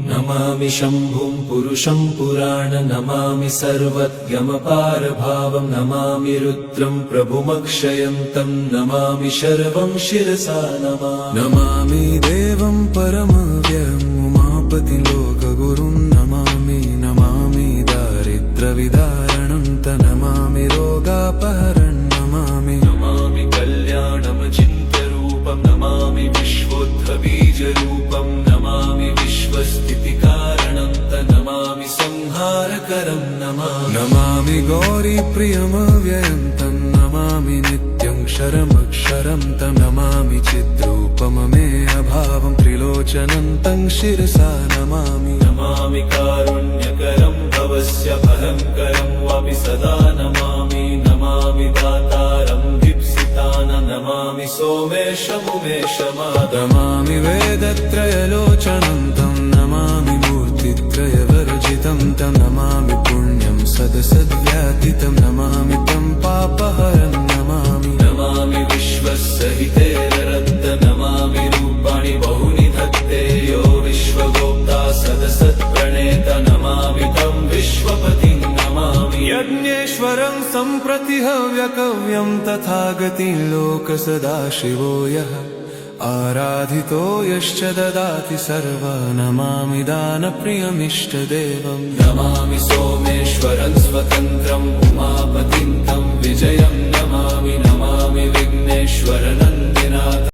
नमामि शम्भुं पुरुषं पुराण नमामि सर्वज्ञमपारभावं नमामि रुद्रं प्रभुमक्षयन्तं नमामि शर्वं शिरसा नमामि देवं परमव्ययम् उमापतिं लोकगुरुं नमामि दारिद्र्यविदारणं नमामि रोगापहरणं नमामि कल्याणमचिन्त्यरूपं नमामि विश्वोत्थबीजरूपं नमामि विश्वस्थितिकारणं नमामि संहारकरं नमामि गौरीप्रियमव्ययं तं नमामि नित्यं क्षरमक्षरं तं नमामि चिद्रूपममे अभावं त्रिलोचनं तं शिरसा नमामि कारुण्यकरं भवस्य भयङ्करं वापि सदा नमामि दातारं नमामि सोमेशमुमेशमादमामि वेदत्रयलोचनं तं नमामि मूर्तित्रयवर्जितं तं नमामि पुण्यं सदसद्व्यातितं नमामि तं पापहरं नमामि विश्वसहितेररद्द नमामि रूपाणि बहूनि धत्ते यो विश्वगोप्ता सदसत्प्रणेत नमामि तं विश्वपतिं नमामि यज्ञेश्वरं सम्प्रति हव्यकव्यं तथागतिं लोकसदाशिवो यः आराधितो यश्च ददाति सर्वा नमामि दानप्रियमिष्टदेवं नमामि सोमेश्वरं स्वतन्त्रम् उमापतिं तं विजयं नमामि विघ्नेश्वरनन्दिनाथ